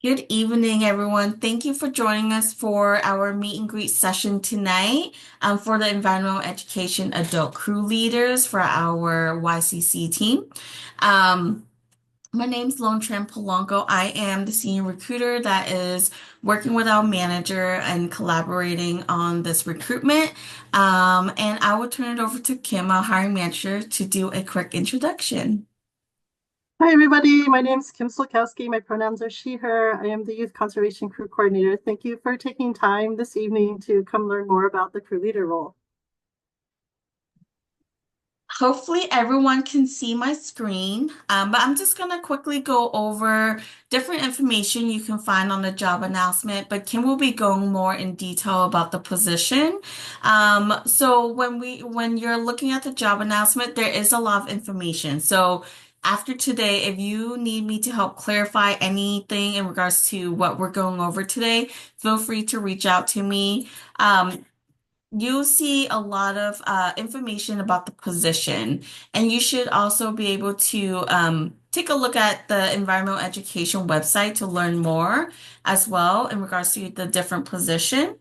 Good evening, everyone. Thank you for joining us for our meet and greet session tonight for the Environmental Education Adult Crew Leaders for our YCC team. Um, my name's Lone Tran Polanco. I am the senior recruiter that is working with our manager and collaborating on this recruitment. And I will turn it over to Kim, our hiring manager, to do a quick introduction. Hi, everybody. My name is Kim Solkowski. My pronouns are she, her. I am the Youth Conservation Crew Coordinator. Thank you for taking time this evening to come learn more about the crew leader role. Hopefully everyone can see my screen, but I'm just going to quickly go over different information you can find on the job announcement, but Kim will be going more in detail about the position. So when you're looking at the job announcement, there is a lot of information. So after today, if you need me to help clarify anything in regards to what we're going over today, feel free to reach out to me. You'll see a lot of information about the position, and you should also be able to take a look at the environmental education website to learn more as well in regards to the different position.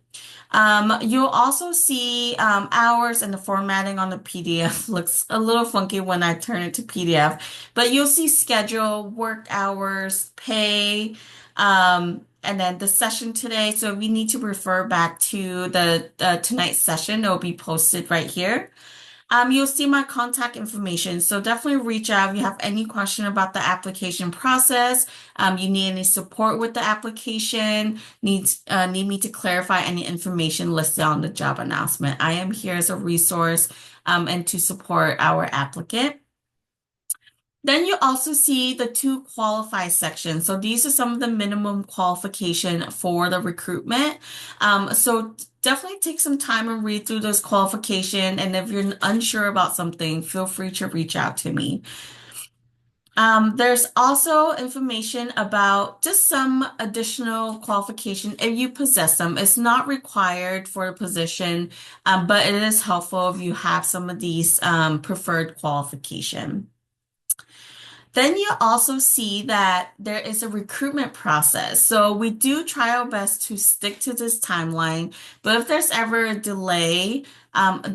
You'll also see hours, and the formatting on the PDF looks a little funky when I turn it to PDF, but you'll see schedule, work hours, pay, and then the session today. So if you need to refer back to the tonight's session, it'll be posted right here. You'll see my contact information. So definitely reach out if you have any question about the application process. You need any support with the application, need me to clarify any information listed on the job announcement. I am here as a resource and to support our applicant. Then you also see the two qualify sections. So these are some of the minimum qualification for the recruitment. So definitely take some time and read through those qualification. And if you're unsure about something, feel free to reach out to me. There's also information about just some additional qualification if you possess them. It's not required for a position, but it is helpful if you have some of these preferred qualification. Then you also see that there is a recruitment process. So we do try our best to stick to this timeline, but if there's ever a delay,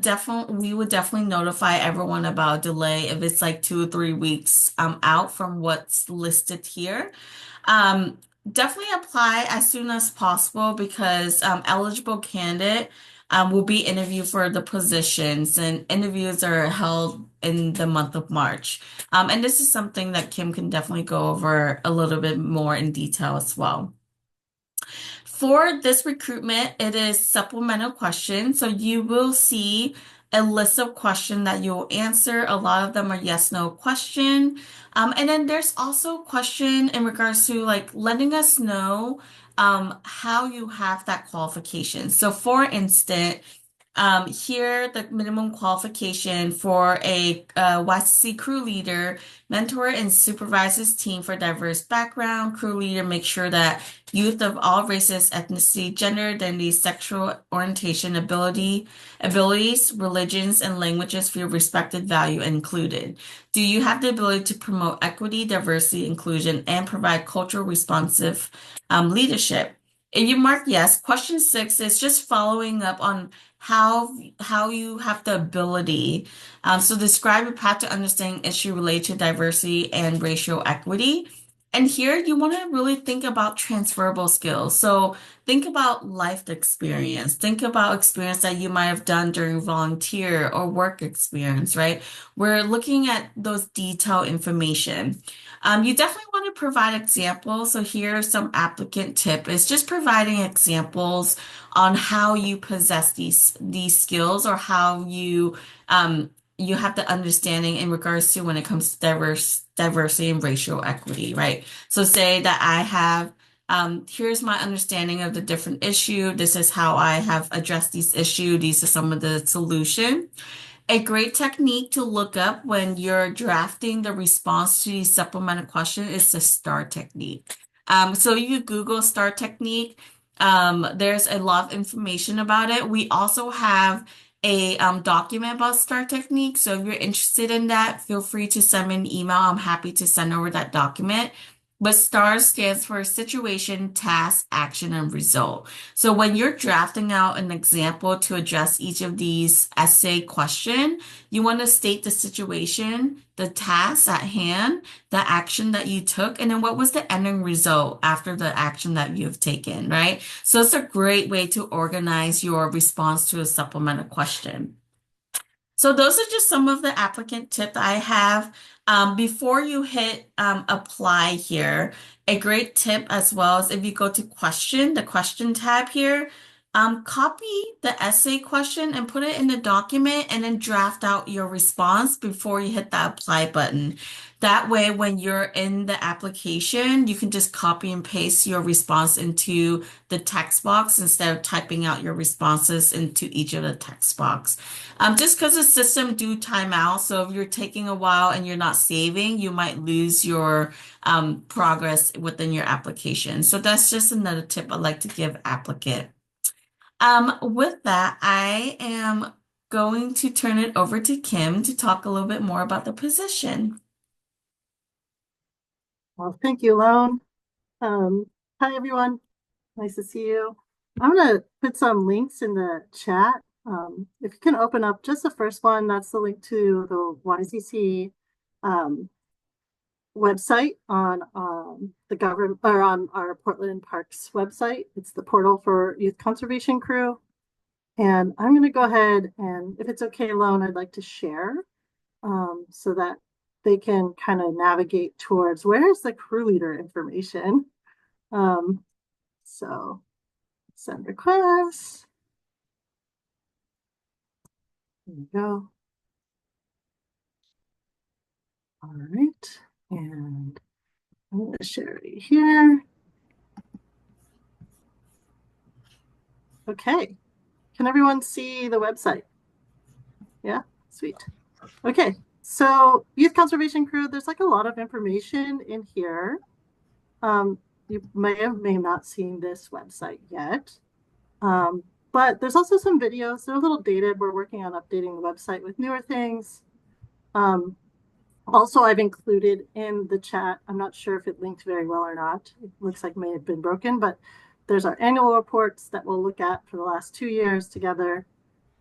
definitely we would definitely notify everyone about a delay if it's like 2 or 3 weeks out from what's listed here. Um, Definitely apply as soon as possible because eligible candidate will be interviewed for the positions, and interviews are held in the month of March. And this is something that Kim can definitely go over a little bit more in detail as well. For this recruitment, it is supplemental questions. So you will see a list of questions that you'll answer. A lot of them are yes, no question. And then there's also question in regards to like letting us know how you have that qualification. So for instance, here, the minimum qualification for a YCC crew leader, mentor and supervise his team for diverse background. Crew leader make sure that youth of all races, ethnicity, gender, identity, sexual orientation, abilities, religions, and languages feel respected, valued, and included. Do you have the ability to promote equity, diversity, inclusion, and provide cultural responsive leadership? If you mark yes, question 6 is just following up on how you have the ability. So describe a path to understanding issue related to diversity and racial equity. And here you want to really think about transferable skills. So think about life experience. Think about experience that you might have done during volunteer or work experience, right? We're looking at those detailed information. You definitely want to provide examples. So here are some applicant tip is just providing examples on how you possess these skills or how you have the understanding in regards to when it comes to diversity and racial equity, right? So say that I have here's my understanding of the different issue. This is how I have addressed these issue. These are some of the solution. A great technique to look up when you're drafting the response to these supplemental questions is the STAR technique. So you Google STAR technique. There's a lot of information about it. We also have a document about STAR technique. So if you're interested in that, feel free to send me an email. I'm happy to send over that document. but STAR stands for situation, task, action, and result. So when you're drafting out an example to address each of these essay question, you want to state the situation, the task at hand, the action that you took, and then what was the ending result after the action that you've taken, right? So it's a great way to organize your response to a supplemental question. So those are just some of the applicant tips I have. Before you hit apply here, a great tip as well is if you go to question, the question tab here, copy the essay question and put it in the document and then draft out your response before you hit the apply button. That way, when you're in the application, you can just copy and paste your response into the text box instead of typing out your responses into each of the text box. Just because the system do time out, so if you're taking a while and you're not saving, you might lose your progress within your application. So that's just another tip I'd like to give applicant. With that, I am going to turn it over to Kim to talk a little bit more about the position. Well, thank you, Lone. Hi, everyone. Nice to see you. I'm going to put some links in the chat. If you can open up just the first one, that's the link to the YCC website on the government or on our Portland Parks website. It's the portal for Youth Conservation Crew. And I'm going to go ahead and, if it's okay, Lone, I'd like to share so that they can kind of navigate towards where's the crew leader information. So send requests. There you go. All right. And I'm going to share it here. Okay. Can everyone see the website? Yeah, sweet. Okay. So Youth Conservation Crew, there's like a lot of information in here. You may not seen this website yet. But there's also some videos. They're a little dated. We're working on updating the website with newer things. Also, I've included in the chat, I'm not sure if it linked very well or not. It looks like it may have been broken, but there's our annual reports that we'll look at for the last 2 years together.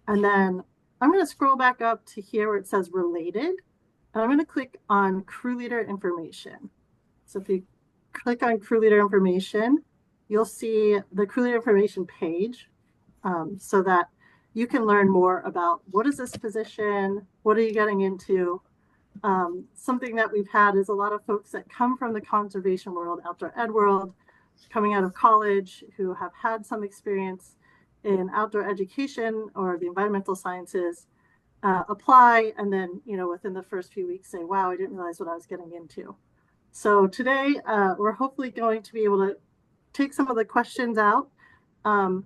And then I'm going to scroll back up to here where it says related. And I'm going to click on crew leader information. So if you click on crew leader information, you'll see the crew leader information page so that you can learn more about what is this position, what are you getting into. Something that we've had is a lot of folks that come from the conservation world, outdoor ed world, coming out of college who have had some experience in outdoor education or the environmental sciences, apply, and then, within the first few weeks say, wow, I didn't realize what I was getting into. So today, we're hopefully going to be able to take some of the questions out. And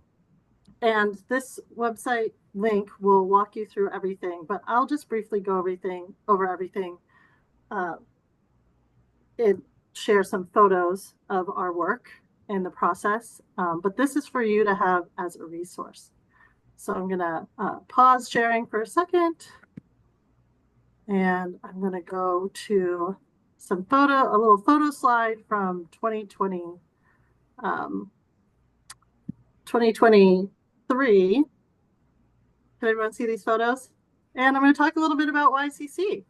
this website link will walk you through everything, but I'll just briefly go over everything and share some photos of our work in the process. But this is for you to have as a resource. So I'm gonna pause sharing for a second. And I'm gonna go to a little photo slide from 2023. Can everyone see these photos? And I'm going to talk a little bit about YCC.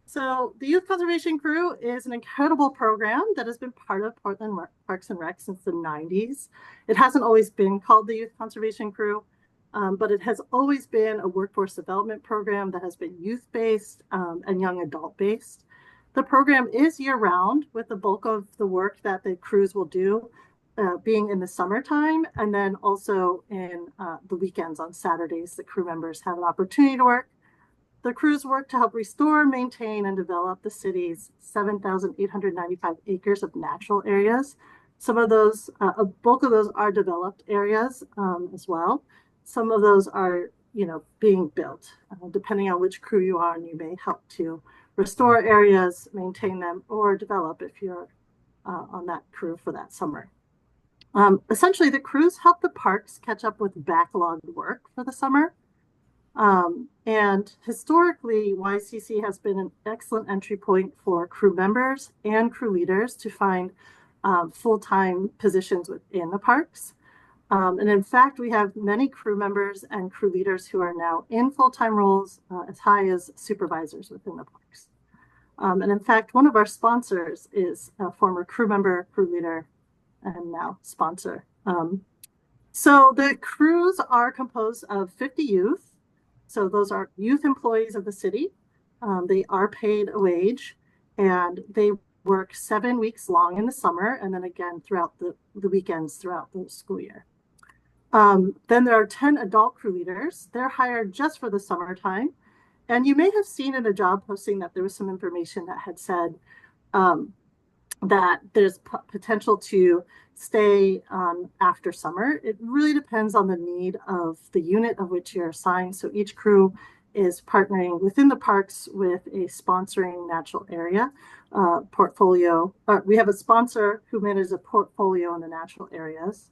So the Youth Conservation Crew is an incredible program that has been part of Portland Parks and Rec since the 90s. It hasn't always been called the Youth Conservation Crew, but it has always been a workforce development program that has been youth-based and young adult-based. The program is year-round, with the bulk of the work that the crews will do being in the summertime, and then also in the weekends on Saturdays, the crew members have an opportunity to work. The crews work to help restore, maintain, and develop the city's 7,895 acres of natural areas. Some of those, a bulk of those are developed areas as well. Some of those are, being built. Depending on which crew you are, and you may help to restore areas, maintain them, or develop if you're on that crew for that summer. Essentially, the crews help the parks catch up with backlogged work for the summer. And historically, YCC has been an excellent entry point for crew members and crew leaders to find full-time positions within the parks. And in fact, we have many crew members and crew leaders who are now in full-time roles as high as supervisors within the parks. And in fact, one of our sponsors is a former crew member, crew leader, and now sponsor. So the crews are composed of 50 youth. So those are youth employees of the city. They are paid a wage and they work 7 weeks long in the summer and then again throughout the weekends throughout the school year. Then there are 10 adult crew leaders. They're hired just for the summertime. And you may have seen in a job posting that there was some information that had said um, that there's potential to stay after summer. It really depends on the need of the unit of which you're assigned. So each crew is partnering within the parks with a sponsoring natural area portfolio. We have a sponsor who manages a portfolio in the natural areas.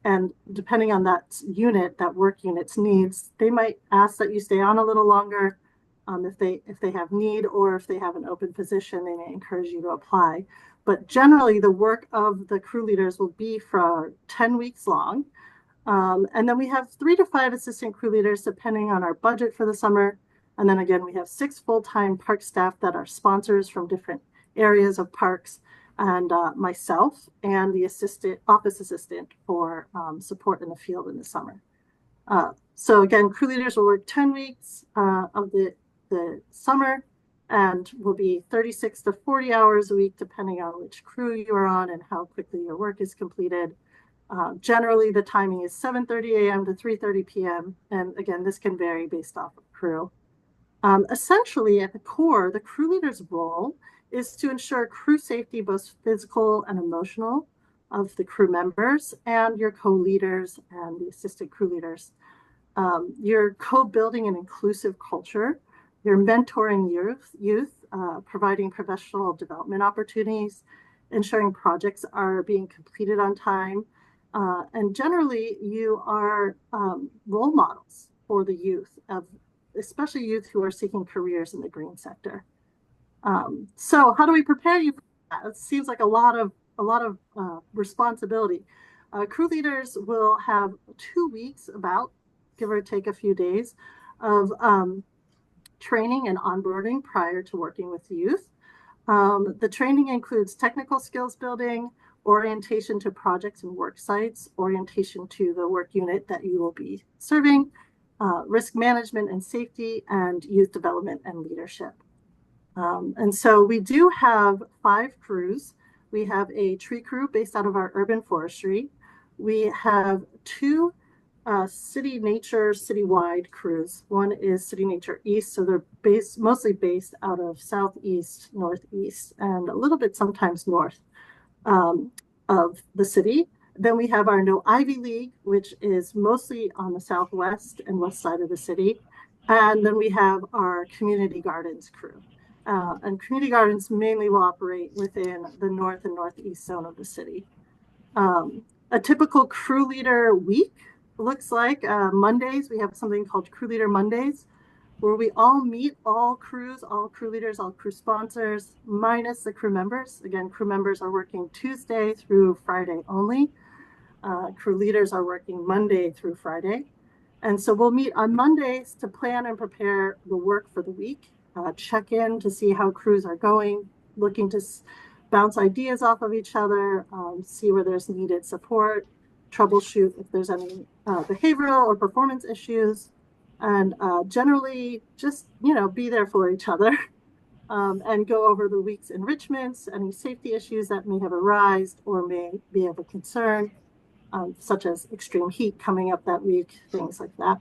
And depending on that unit, that work unit's needs, they might ask that you stay on a little longer. If they have need or if they have an open position, they may encourage you to apply. But generally, the work of the crew leaders will be for 10 weeks long. And then we have 3 to 5 assistant crew leaders, depending on our budget for the summer. And then again, we have 6 full-time park staff that are sponsors from different areas of parks, and myself and the office assistant for support in the field in the summer. So again, crew leaders will work 10 weeks of the summer and will be 36 to 40 hours a week, depending on which crew you are on and how quickly your work is completed. Generally, the timing is 7:30 a.m. to 3:30 p.m. And again, this can vary based off of crew. Essentially, at the core, the crew leader's role is to ensure crew safety, both physical and emotional, of the crew members and your co-leaders and the assistant crew leaders. You're co-building an inclusive culture. You're mentoring youth, providing professional development opportunities, ensuring projects are being completed on time. And generally, you are role models for the youth, especially youth who are seeking careers in the green sector. So how do we prepare you for that? It seems like a lot of responsibility. Crew leaders will have 2 weeks, about give or take a few days, of training and onboarding prior to working with youth. The training includes technical skills building, orientation to projects and work sites, orientation to the work unit that you will be serving, risk management and safety, and youth development and leadership. And so we do have 5 crews. We have a tree crew based out of our urban forestry. We have 2 city nature citywide crews. One is City Nature East, so they're mostly based out of southeast, northeast, and a little bit sometimes north of the city. Then we have our No Ivy League, which is mostly on the southwest and west side of the city. And then we have our Community Gardens crew. And Community Gardens mainly will operate within the north and northeast zone of the city. A typical crew leader week looks like Mondays. We have something called Crew Leader Mondays, where we all meet, all crews, all crew leaders, all crew sponsors, minus the crew members. Again, crew members are working Tuesday through Friday only. Crew leaders are working Monday through Friday. And so we'll meet on Mondays to plan and prepare the work for the week, check in to see how crews are going, looking to bounce ideas off of each other, see where there's needed support, troubleshoot if there's any behavioral or performance issues, and generally just, be there for each other and go over the week's enrichments, any safety issues that may have arisen or may be of a concern, such as extreme heat coming up that week, things like that.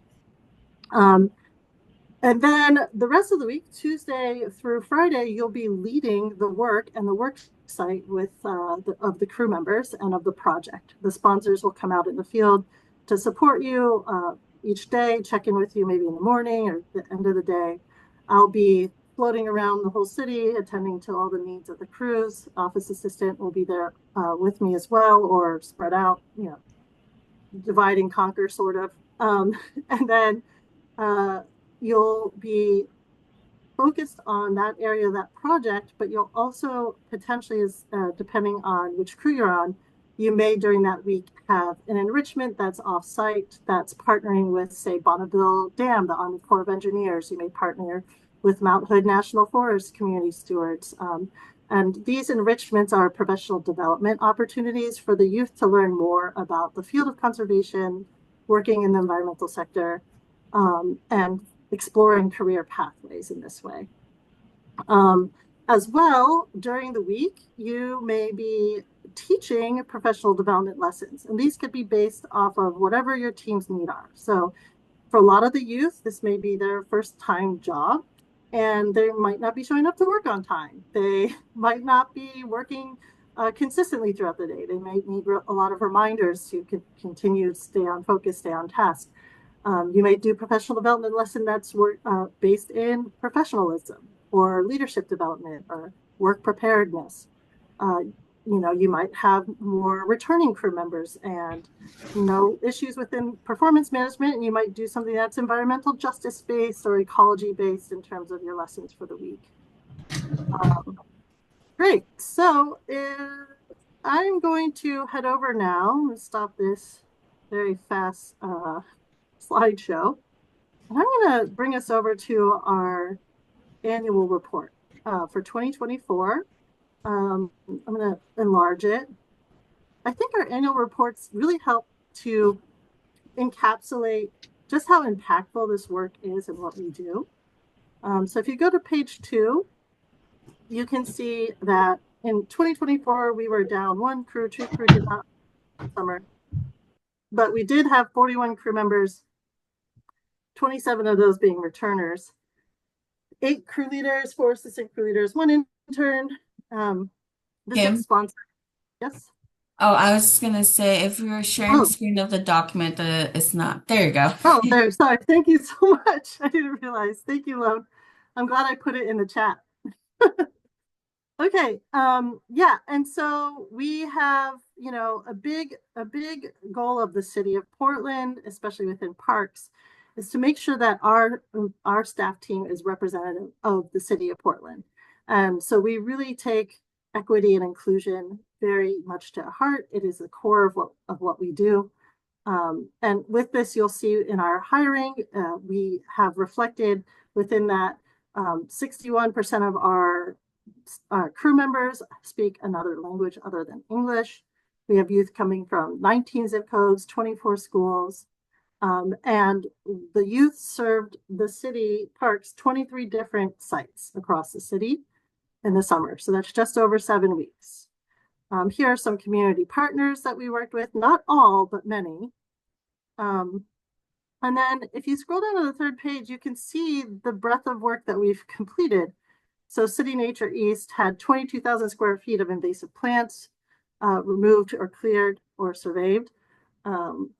And then the rest of the week, Tuesday through Friday, you'll be leading the work and the work site with of the crew members and of the project. The sponsors will come out in the field to support you each day, check in with you maybe in the morning or the end of the day. I'll be floating around the whole city, attending to all the needs of the crews. Office assistant will be there with me as well, or spread out, divide and conquer sort of. And then you'll be focused on that area of that project, but you'll also potentially, depending on which crew you're on, you may during that week have an enrichment that's off-site that's partnering with, say, Bonneville Dam, the Army Corps of Engineers. You may partner with Mount Hood National Forest community stewards. And these enrichments are professional development opportunities for the youth to learn more about the field of conservation, working in the environmental sector, and exploring career pathways in this way. As well, during the week, you may be teaching professional development lessons, and these could be based off of whatever your team's need are. So for a lot of the youth, this may be their first time job, and they might not be showing up to work on time. They might not be working consistently throughout the day. They might need a lot of reminders to continue to stay on focus, stay on task. You may do professional development lesson that's based in professionalism or leadership development or work preparedness. You might have more returning crew members and issues within performance management, and you might do something that's environmental justice based or ecology based in terms of your lessons for the week. Great. So I'm going to head over now and stop this very fast slideshow. And I'm going to bring us over to our annual report for 2024. I'm going to enlarge it. I think our annual reports really help to encapsulate just how impactful this work is and what we do. So if you go to page 2, you can see that in 2024, we were down 1 crew, 2 crew did not summer. But we did have 41 crew members, 27 of those being returners, 8 crew leaders, 4 assistant crew leaders, 1 intern. The 6 Kim? sponsors. Yes. Oh, I was just gonna say if we were sharing Oh, screen of the document, it's not. There you go. oh, there. Sorry. Thank you so much. I didn't realize. Thank you, Lone. I'm glad I put it in the chat. Okay. Yeah. And so we have, a big goal of the city of Portland, especially within parks, is to make sure that our staff team is representative of the city of Portland. And so we really take equity and inclusion very much to heart. It is the core of what we do. And with this, you'll see in our hiring, we have reflected within that 61% of our crew members speak another language other than English. We have youth coming from 19 zip codes, 24 schools, and the youth served the city parks 23 different sites across the city in the summer. So that's just over 7 weeks. Here are some community partners that we worked with, not all, but many. And then if you scroll down to the 3rd page, you can see the breadth of work that we've completed. So City Nature East had 22,000 square feet of invasive plants removed or cleared or surveyed.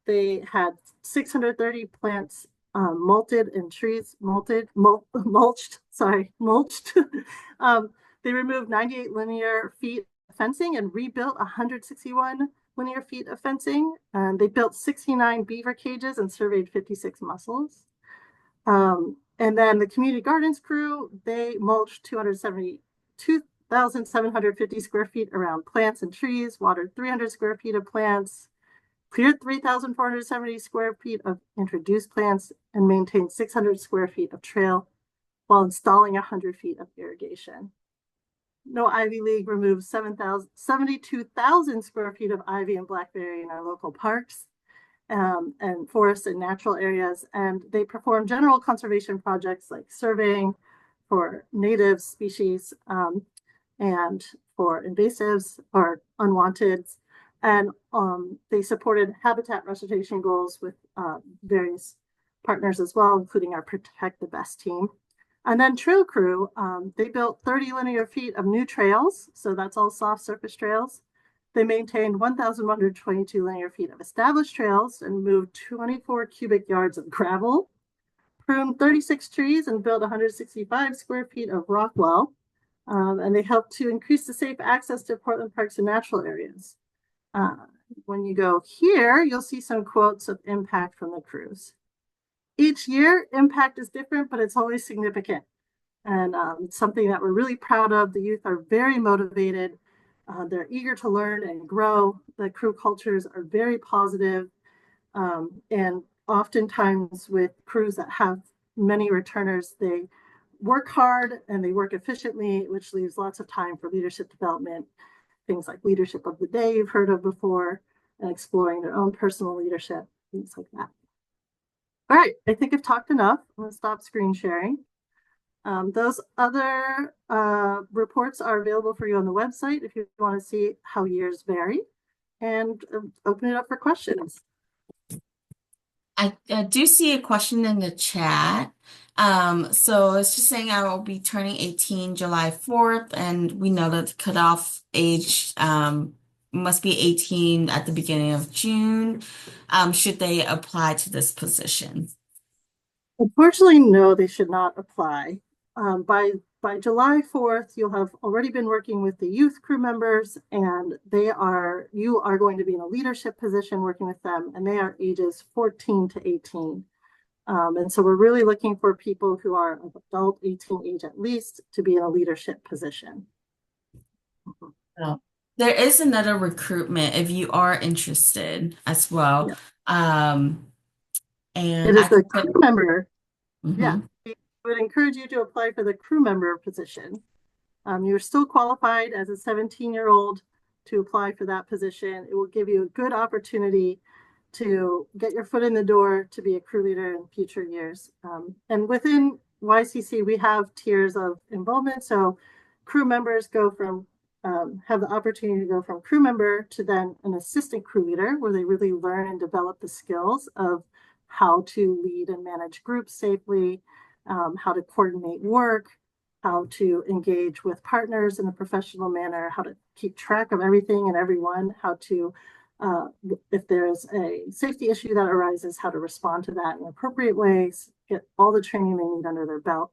They had 630 plants mulched. They removed 98 linear feet of fencing and rebuilt 161 linear feet of fencing. And they built 69 beaver cages and surveyed 56 mussels. And then the community gardens crew, they mulched 272,750 square feet around plants and trees, watered 300 square feet of plants, cleared 3,470 square feet of introduced plants, and maintained 600 square feet of trail while installing 100 feet of irrigation. No Ivy League removed 72,000 square feet of ivy and blackberry in our local parks. And forests and natural areas. And they perform general conservation projects like surveying for native species and for invasives or unwanteds. And they supported habitat restoration goals with various partners as well, including our Protect the Best team. And then Trail Crew, they built 30 linear feet of new trails. So that's all soft surface trails. They maintained 1,122 linear feet of established trails and moved 24 cubic yards of gravel, pruned 36 trees, and built 165 square feet of rock wall. And they helped to increase the safe access to Portland parks and natural areas. When you go here, you'll see some quotes of impact from the crews. each year, impact is different, but it's always significant. And it's something that we're really proud of. The youth are very motivated. They're eager to learn and grow. The crew cultures are very positive. And oftentimes with crews that have many returners, they work hard and they work efficiently, which leaves lots of time for leadership development, things like leadership of the day you've heard of before, and exploring their own personal leadership, things like that. All right, I think I've talked enough. I'm gonna stop screen sharing. Those other reports are available for you on the website if you want to see how years vary, and open it up for questions. I do see a question in the chat. So it's just saying I will be turning 18 July 4th, and we know that the cutoff age must be 18 at the beginning of June. Should they apply to this position? Unfortunately, no, they should not apply. By July 4th, you'll have already been working with the youth crew members, and you are going to be in a leadership position working with them, and they are ages 14 to 18. And so we're really looking for people who are of adult 18 age at least to be in a leadership position. Oh. There is another recruitment if you are interested as well. Yeah. Um, It and I is the can crew put, member. Yeah, mhm. we would encourage you to apply for the crew member position. You're still qualified as a 17-year-old to apply for that position. It will give you a good opportunity to get your foot in the door to be a crew leader in future years. And within YCC, we have tiers of involvement. So crew members have the opportunity to go from crew member to then an assistant crew leader, where they really learn and develop the skills of how to lead and manage groups safely, how to coordinate work, how to engage with partners in a professional manner, how to keep track of everything and everyone, how to, if there's a safety issue that arises, how to respond to that in appropriate ways, get all the training they need under their belt,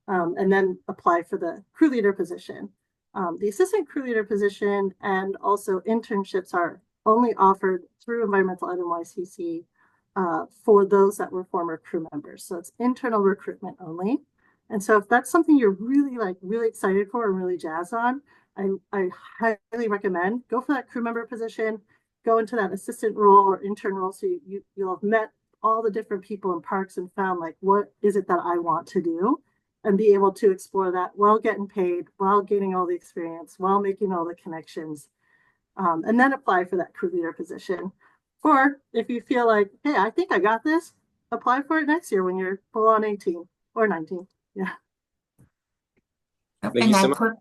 and then apply for the crew leader position. The assistant crew leader position and also internships are only offered through Environmental Ed and YCC for those that were former crew members. So it's internal recruitment only. And so if that's something you're really excited for and really jazzed on, I highly recommend go for that crew member position, go into that assistant role or intern role. So you'll have met all the different people in parks and found like, what is it that I want to do? And be able to explore that while getting paid, while gaining all the experience, while making all the connections, and then apply for that crew leader position. Or if you feel like, hey, I think I got this, apply for it next year when you're full on 18 or 19. Yeah. Yep, Thank you and I so much. put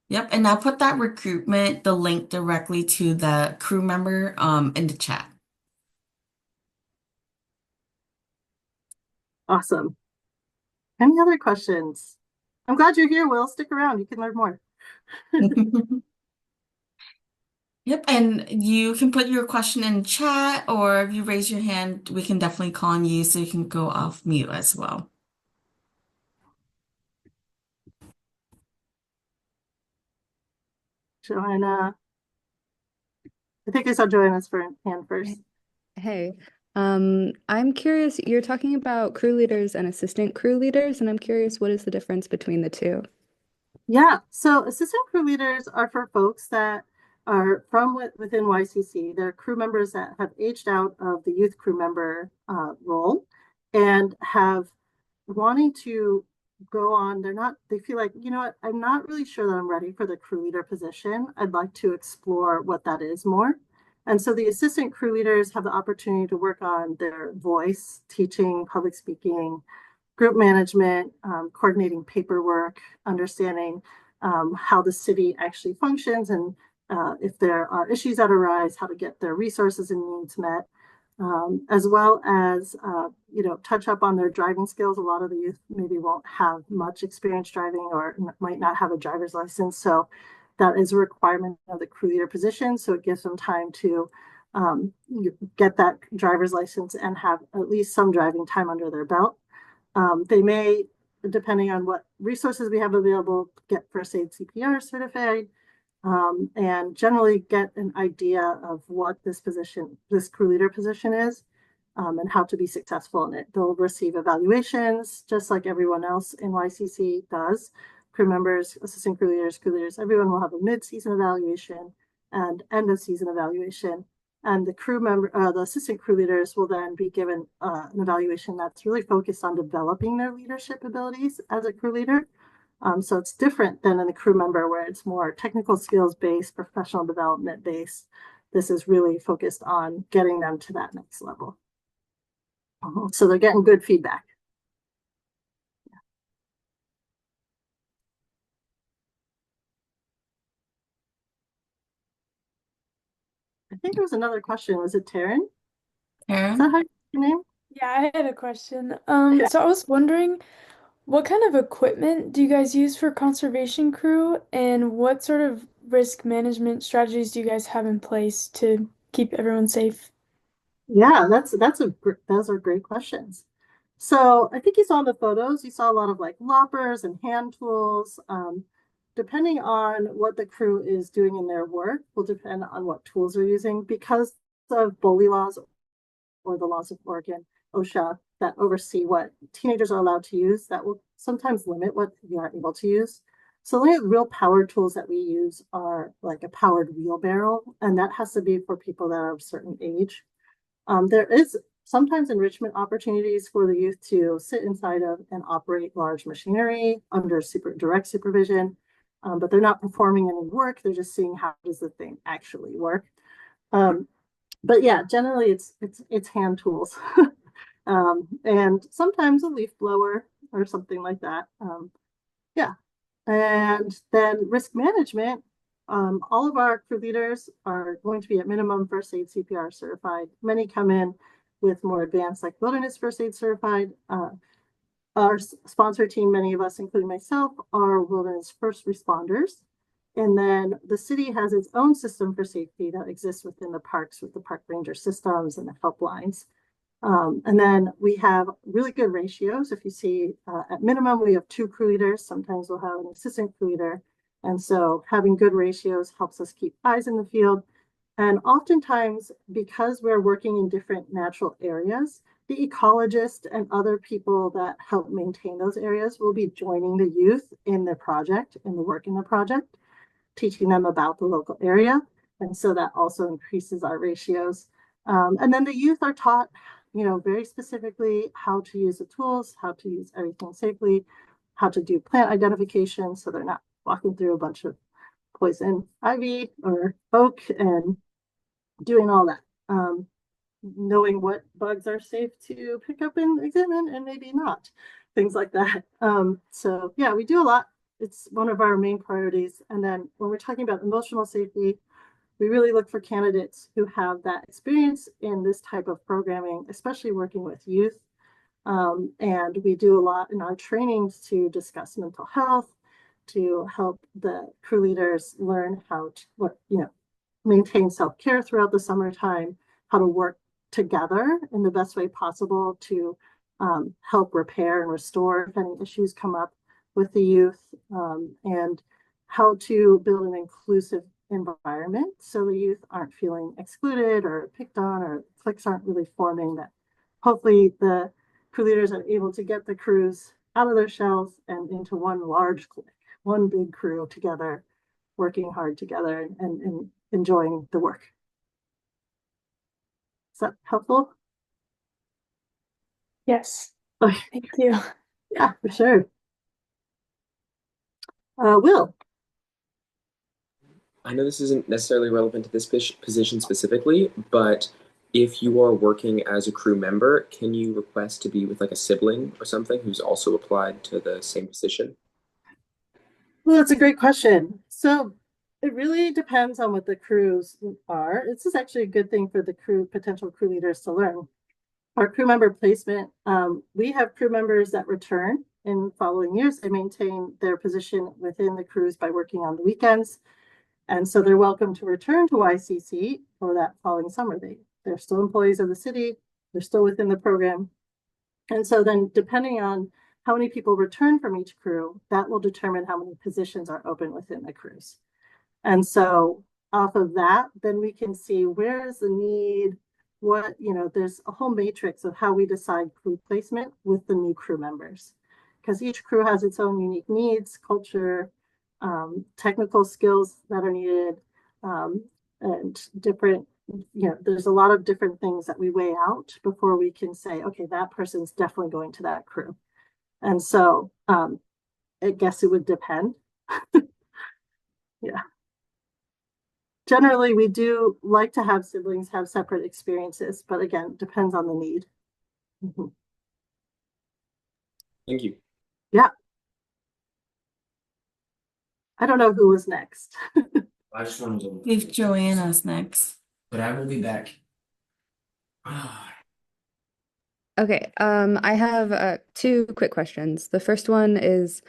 Yep, and I put that recruitment, the link directly to the crew member in the chat. Awesome. Any other questions? I'm glad you're here, Will. Stick around. You can learn more. Yep, and you can put your question in chat, or if you raise your hand, we can definitely call on you so you can go off mute as well. Joanna. I think I saw Joanna's hand first. Hey, I'm curious, you're talking about crew leaders and assistant crew leaders, and I'm curious, what is the difference between the two? Yeah, so assistant crew leaders are for folks that are from within YCC. They're crew members that have aged out of the youth crew member role and have wanting to go on. They feel like, you know what, I'm not really sure that I'm ready for the crew leader position. I'd like to explore what that is more. And so the assistant crew leaders have the opportunity to work on their voice, teaching, public speaking, group management, coordinating paperwork, understanding how the city actually functions, and if there are issues that arise, how to get their resources and needs met, as well as touch up on their driving skills. A lot of the youth maybe won't have much experience driving or might not have a driver's license, so that is a requirement of the crew leader position. So it gives them time to get that driver's license and have at least some driving time under their belt. They may, depending on what resources we have available, get first aid CPR certified, and generally get an idea of what this crew leader position is. and how to be successful in it. They'll receive evaluations just like everyone else in YCC does. Crew members, assistant crew leaders, everyone will have a mid-season evaluation and end of season evaluation. And the assistant crew leaders will then be given an evaluation that's really focused on developing their leadership abilities as a crew leader. So it's different than in a crew member where it's more technical skills based, professional development based. This is really focused on getting them to that next level. So they're getting good feedback. I think there was another question. Was it Taryn? Is that Karen? how you say your name? Yeah, I had a question. Okay. So I was wondering, what kind of equipment do you guys use for conservation crew, and what sort of risk management strategies do you guys have in place to keep everyone safe? Yeah, those are great questions. So I think you saw in the photos, you saw a lot of like loppers and hand tools. Depending on what the crew is doing in their work will depend on what tools they're using because of bully laws or the laws of Oregon, OSHA, that oversee what teenagers are allowed to use. That will sometimes limit what you are able to use. So the only real power tools that we use are like a powered wheelbarrow, and that has to be for people that are of a certain age. There is sometimes enrichment opportunities for the youth to sit inside of and operate large machinery under direct supervision, but they're not performing any work. They're just seeing how does the thing actually work. Um, but yeah, generally it's hand tools, and sometimes a leaf blower or something like that. Yeah, and then risk management. All of our crew leaders are going to be at minimum first aid CPR certified. Many come in with more advanced, like wilderness first aid certified. Our sponsor team, many of us, including myself, are wilderness first responders. And then the city has its own system for safety that exists within the parks with the park ranger systems and the helplines. And then we have really good ratios. If you see at minimum, we have 2 crew leaders. Sometimes we'll have an assistant crew leader. And so having good ratios helps us keep eyes in the field. And oftentimes, because we're working in different natural areas, the ecologist and other people that help maintain those areas will be joining the youth in the project, in the work in the project, teaching them about the local area. And so that also increases our ratios. And then the youth are taught, very specifically how to use the tools, how to use everything safely, how to do plant identification so they're not walking through a bunch of poison ivy or oak and doing all that. Knowing what bugs are safe to pick up and examine and maybe not, things like that. So yeah, we do a lot. It's one of our main priorities. And then when we're talking about emotional safety, we really look for candidates who have that experience in this type of programming, especially working with youth. And we do a lot in our trainings to discuss mental health, to help the crew leaders learn how to maintain self-care throughout the summertime, how to work together in the best way possible to help repair and restore if any issues come up with the youth, and how to build an inclusive environment so the youth aren't feeling excluded or picked on or cliques aren't really forming, that hopefully the crew leaders are able to get the crews out of their shells and into one large clique, one big crew together, working hard together and enjoying the work. Is that helpful? Yes, Okay. thank you. Yeah, for sure. Will. I know this isn't necessarily relevant to this position specifically, but if you are working as a crew member, can you request to be with like a sibling or something who's also applied to the same position? Well, that's a great question. So it really depends on what the crews are. This is actually a good thing for the potential crew leaders to learn. Our crew member placement, we have crew members that return in following years. They maintain their position within the crews by working on the weekends. And so they're welcome to return to YCC for that following summer. They're still employees of the city. They're still within the program. And so then depending on how many people return from each crew, that will determine how many positions are open within the crews. And so off of that, then we can see where is the need, there's a whole matrix of how we decide crew placement with the new crew members, because each crew has its own unique needs, culture, technical skills that are needed, and different, there's a lot of different things that we weigh out before we can say, okay, that person's definitely going to that crew. And so I guess it would depend. Yeah. Generally, we do like to have siblings have separate experiences, but again, it depends on the need. Mhm. Thank you. Yeah. I don't know who was next. I just wanted to, If Joanna's next. but I will be back. Okay, I have two quick questions. The first one is,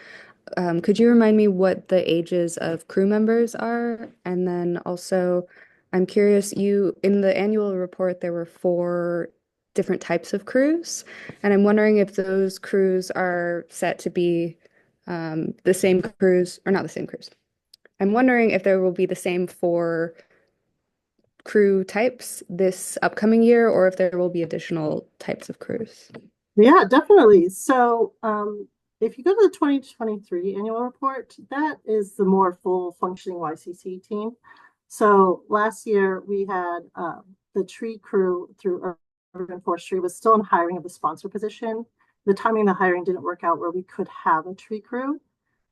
could you remind me what the ages of crew members are? And then also, I'm curious, in the annual report, there were 4 different types of crews, and I'm wondering if those crews are set to be the same crews, or not the same crews. I'm wondering if there will be the same 4 crew types this upcoming year, or if there will be additional types of crews. Yeah, definitely. So if you go to the 2023 annual report, that is the more full functioning YCC team. So last year we had the tree crew through Urban Forestry was still in hiring of the sponsor position. The timing of the hiring didn't work out where we could have a tree crew.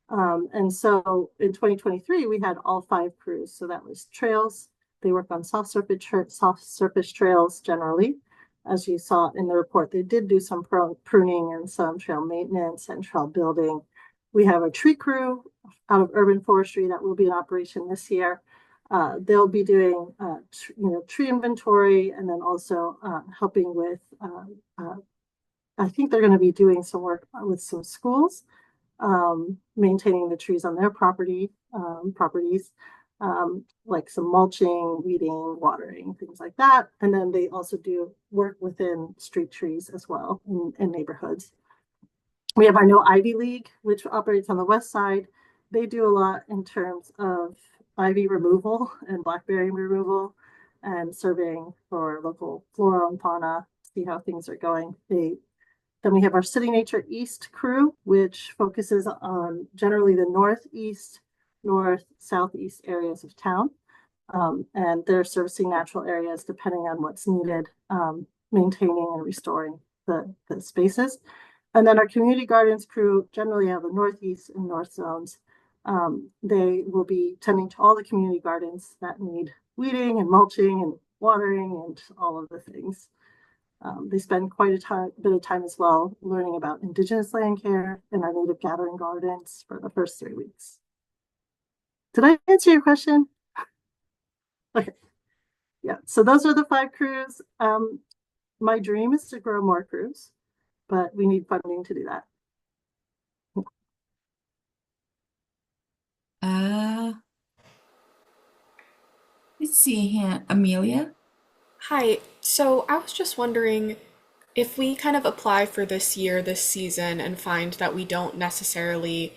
And so in 2023, we had all 5 crews. So that was trails. They work on soft surface trails generally. As you saw in the report, they did do some pruning and some trail maintenance and trail building. We have a tree crew out of Urban Forestry that will be in operation this year. They'll be doing, tree inventory, and then also helping with, I think they're going to be doing some work with some schools, maintaining the trees on their properties, like some mulching, weeding, watering, things like that. And then they also do work within street trees as well in neighborhoods. We have our No Ivy League, which operates on the west side. They do a lot in terms of ivy removal and blackberry removal and surveying for local flora and fauna, see how things are going. Then we have our City Nature East crew, which focuses on generally the northeast, north, southeast areas of town. And they're servicing natural areas depending on what's needed, maintaining and restoring the spaces. And then our community gardens crew generally have the northeast and north zones. They will be tending to all the community gardens that need weeding and mulching and watering and all of the things. They spend quite a bit of time as well learning about Indigenous land care and our native gathering gardens for the first 3 weeks. Did I answer your question? Okay. Yeah, so those are the 5 crews. My dream is to grow more crews, but we need funding to do that. Let's see here, Amelia. Hi, so I was just wondering if we kind of apply for this year, this season, and find that we don't necessarily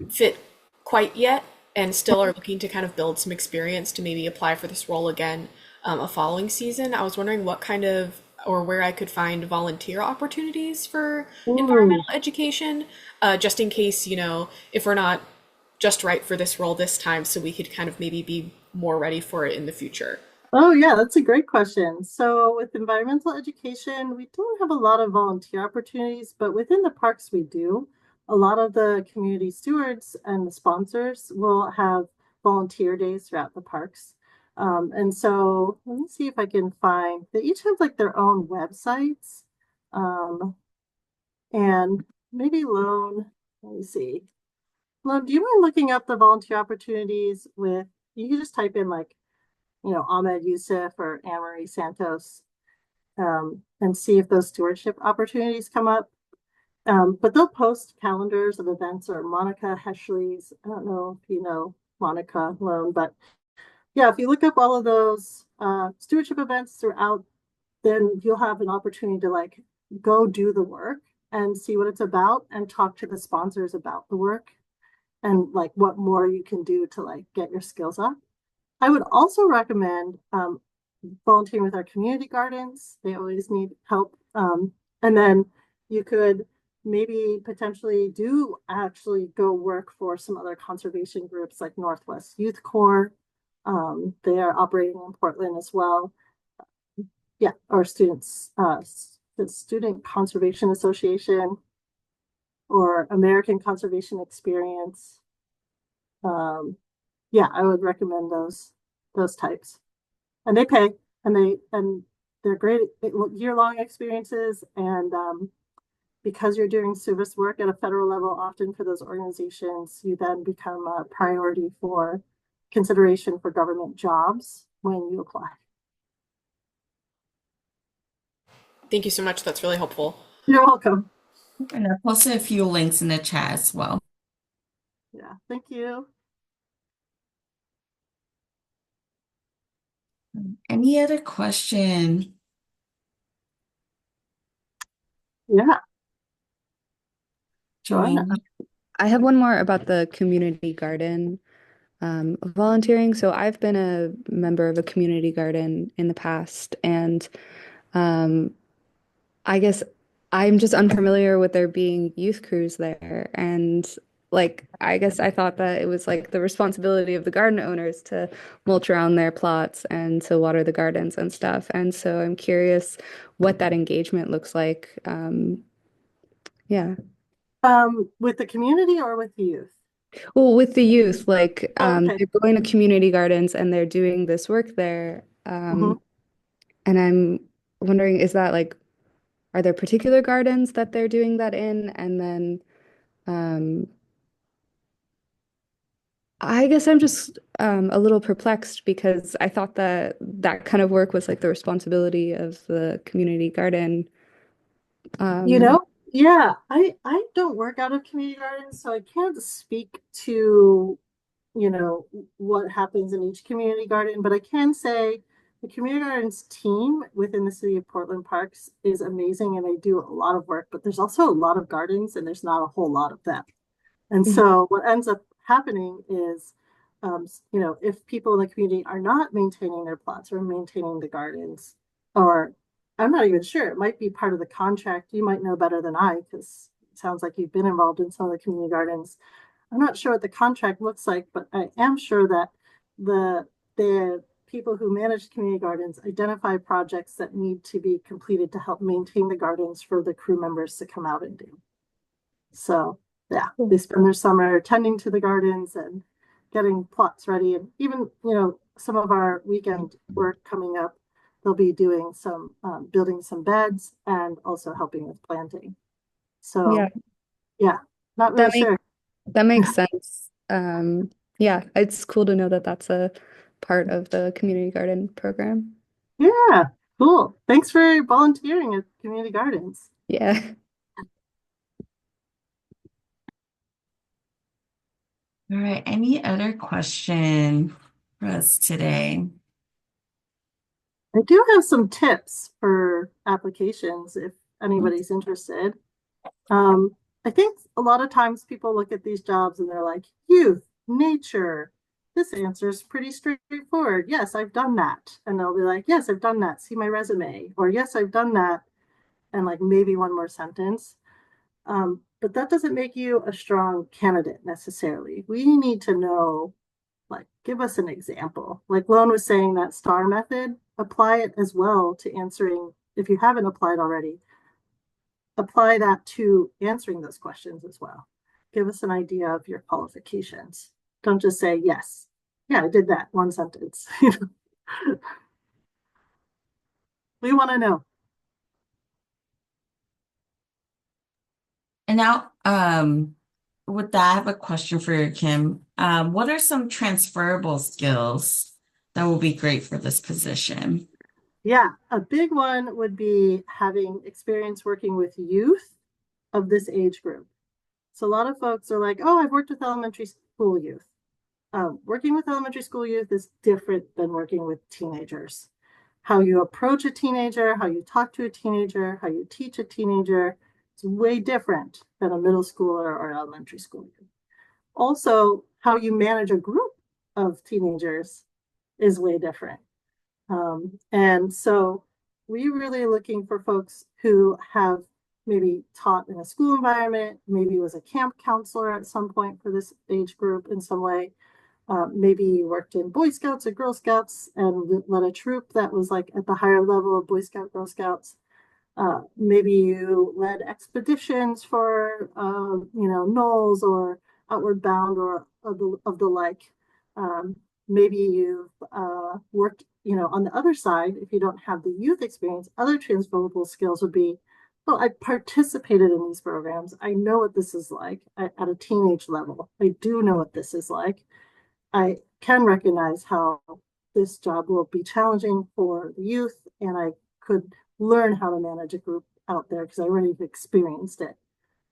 fit quite yet and still are looking to kind of build some experience to maybe apply for this role again a following season. I was wondering what kind of or where I could find volunteer opportunities for environmental education, just in case, if we're not just right for this role this time, so we could kind of maybe be more ready for it in the future. Oh, yeah, that's a great question. So with environmental education, we don't have a lot of volunteer opportunities, but within the parks we do. A lot of the community stewards and the sponsors will have volunteer days throughout the parks. And so let me see if I can find, they each have like their own websites. And maybe Lone, let me see. Lone, do you mind looking up the volunteer opportunities you can just type in like, Ahmed Youssef or Anne-Marie Santos, and see if those stewardship opportunities come up. But they'll post calendars of events, or Monica Heschley's, I don't know if you know Monica Lone, but yeah, if you look up all of those stewardship events throughout, then you'll have an opportunity to like go do the work and see what it's about and talk to the sponsors about the work and like what more you can do to like get your skills up. I would also recommend volunteering with our community gardens. They always need help. And then you could maybe potentially do actually go work for some other conservation groups like Northwest Youth Corps. They are operating in Portland as well. Yeah, or the Student Conservation Association or American Conservation Experience. Yeah, I would recommend those types. And they pay, and they're great year-long experiences. And because you're doing service work at a federal level, often for those organizations, you then become a priority for consideration for government jobs when you apply. Thank you so much. That's really helpful. You're welcome. And I posted a few links in the chat as well. Yeah, thank you. Any other question? Yeah, Joanne? Joanna. I have one more about the community garden volunteering. So I've been a member of a community garden in the past, and um, I guess I'm just unfamiliar with there being youth crews there. And like, I guess I thought that it was like the responsibility of the garden owners to mulch around their plots and to water the gardens and stuff. And so I'm curious what that engagement looks like. Yeah. With the community or with the youth? Well, with the youth, like Oh, okay. they're going to community gardens and they're doing this work there. Mhm. And I'm wondering, is that like, are there particular gardens that they're doing that in? And then um, I guess I'm just a little perplexed because I thought that that kind of work was like the responsibility of the community garden. You Um, know, yeah, I don't work out of community gardens, so I can't speak to, what happens in each community garden, but I can say the community gardens team within the city of Portland Parks is amazing and they do a lot of work, but there's also a lot of gardens and there's not a whole lot of them. And mhm. so what ends up happening is, if people in the community are not maintaining their plots or maintaining the gardens, or I'm not even sure, it might be part of the contract. You might know better than I, because it sounds like you've been involved in some of the community gardens. I'm not sure what the contract looks like, but I am sure that the people who manage community gardens identify projects that need to be completed to help maintain the gardens for the crew members to come out and do. So yeah, they Cool. spend their summer tending to the gardens and getting plots ready. And even, some of our weekend work coming up, they'll be doing some building some beds and also helping with planting. Yeah, So yeah, not really that makes sure. that makes sense. Yeah, it's cool to know that that's a part of the community garden program. Yeah, cool. Thanks for volunteering at community gardens. Yeah. All right, any other question for us today? I do have some tips for applications if anybody's interested. I think a lot of times people look at these jobs and they're like, youth, nature. This answer is pretty straightforward. Yes, I've done that. And they'll be like, yes, I've done that. See my resume. Or yes, I've done that. And like maybe one more sentence. But that doesn't make you a strong candidate necessarily. We need to know, like, give us an example. Like Lone was saying, that STAR method, apply it as well to answering, if you haven't applied already, apply that to answering those questions as well. Give us an idea of your qualifications. Don't just say, yes, yeah, I did that one sentence. We want to know. And now, with that, I have a question for you, Kim. What are some transferable skills that will be great for this position? Yeah, a big one would be having experience working with youth of this age group. So a lot of folks are like, oh, I've worked with elementary school youth. Working with elementary school youth is different than working with teenagers. How you approach a teenager, how you talk to a teenager, how you teach a teenager, it's way different than a middle schooler or elementary school youth. Also, how you manage a group of teenagers is way different. And so we really are looking for folks who have maybe taught in a school environment, maybe was a camp counselor at some point for this age group in some way. Maybe you worked in Boy Scouts or Girl Scouts and led a troop that was like at the higher level of Boy Scout, Girl Scouts. Maybe you led expeditions for, NOLS or Outward Bound or of the like. Maybe you've worked, on the other side, if you don't have the youth experience, other transferable skills would be, well, I participated in these programs. I know what this is like at a teenage level. I do know what this is like. I can recognize how this job will be challenging for the youth, and I could learn how to manage a group out there because I already experienced it.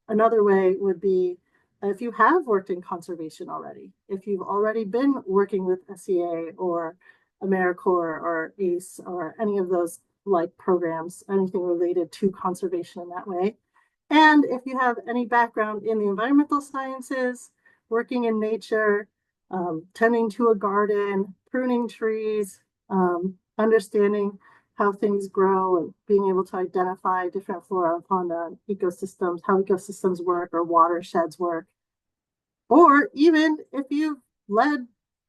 Another way would be if you have worked in conservation already, if you've already been working with SEA or AmeriCorps or ACE or any of those like programs, anything related to conservation in that way. And if you have any background in the environmental sciences, working in nature, tending to a garden, pruning trees, understanding how things grow and being able to identify different flora and fauna ecosystems, how ecosystems work or watersheds work. Or even if you've led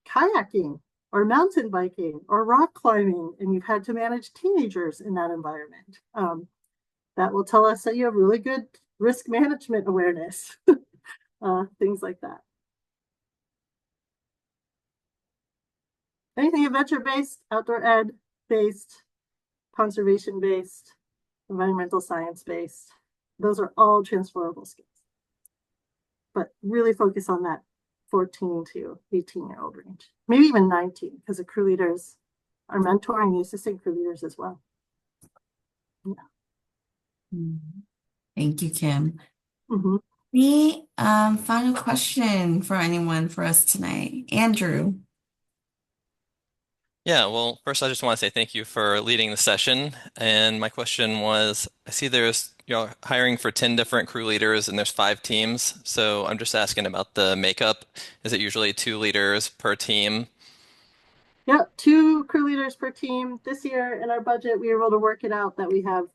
kayaking or mountain biking or rock climbing and you've had to manage teenagers in that environment. That will tell us that you have really good risk management awareness, things like that. Anything adventure-based, outdoor ed-based, conservation-based, environmental science-based, those are all transferable skills. But really focus on that 14 to 18-year-old range, maybe even 19, because the crew leaders are mentoring the assistant crew leaders as well. Yeah. Thank you, Kim. Mm-hmm. The final question for anyone for us tonight. Andrew. Yeah, well, first I just want to say thank you for leading the session. And my question was, I see you're hiring for 10 different crew leaders and there's 5 teams. So I'm just asking about the makeup. Is it usually 2 leaders per team? Yeah, 2 crew leaders per team. This year in our budget, we were able to work it out that we have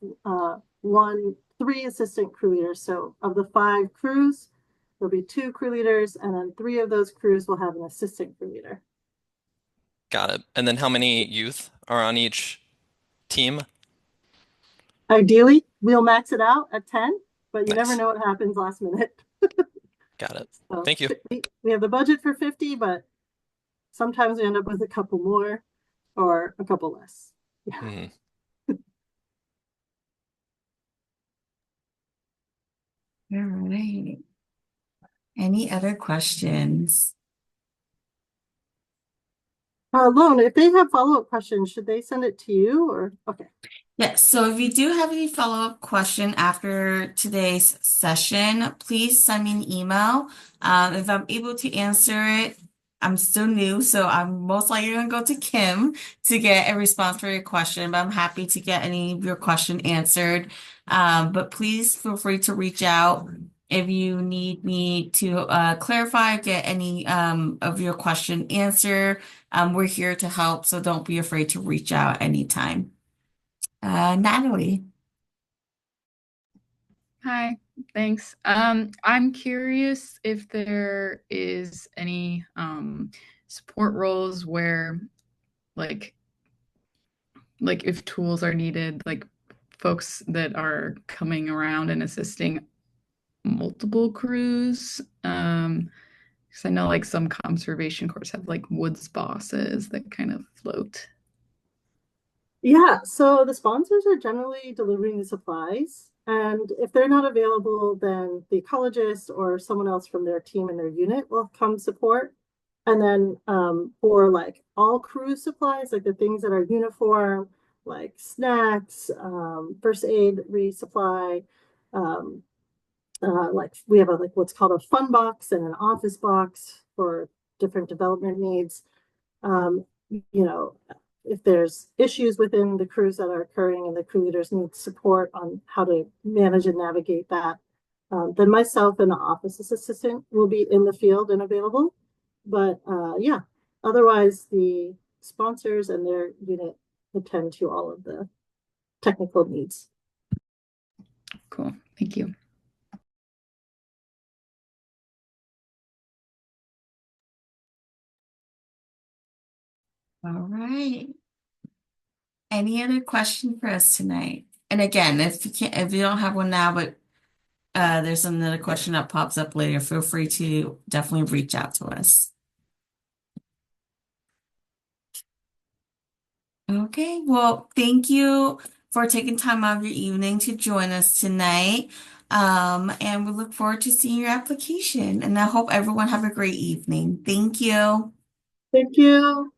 3 assistant crew leaders. So of the 5 crews, there'll be 2 crew leaders, and then 3 of those crews will have an assistant crew leader. Got it. And then how many youth are on each team? Ideally, we'll max it out at 10, but you never Nice. know what happens last minute. Got it. So Thank you. we have the budget for 50, but sometimes we end up with a couple more or a couple less. Yeah. Hmm. All right. Any other questions? Lone, if they have follow-up questions, should they send it to you or okay? Yes, so if you do have any follow-up question after today's session, please send me an email. If I'm able to answer it, I'm still new, so I'm most likely going to go to Kim to get a response for your question, but I'm happy to get any of your question answered. But please feel free to reach out if you need me to clarify, get any of your question answered. We're here to help, so don't be afraid to reach out anytime. Natalie. Hi, thanks. I'm curious if there is any support roles where like if tools are needed, like folks that are coming around and assisting multiple crews. Because I know like some conservation corps have like woods bosses that kind of float. Yeah, so the sponsors are generally delivering the supplies. And if they're not available, then the ecologist or someone else from their team and their unit will come support. And then for like all crew supplies, like the things that are uniform, like snacks, first aid resupply, like we have like what's called a fun box and an office box for different development needs. You know, if there's issues within the crews that are occurring and the crew leaders need support on how to manage and navigate that, then myself and the office assistant will be in the field and available. But yeah, otherwise the sponsors and their unit attend to all of the technical needs. Cool. Thank you. All right. Any other question for us tonight? And again, if you don't have one now, but there's another question that pops up later, feel free to definitely reach out to us. Okay, well, thank you for taking time out of your evening to join us tonight. And we look forward to seeing your application. And I hope everyone have a great evening. Thank you. Thank you.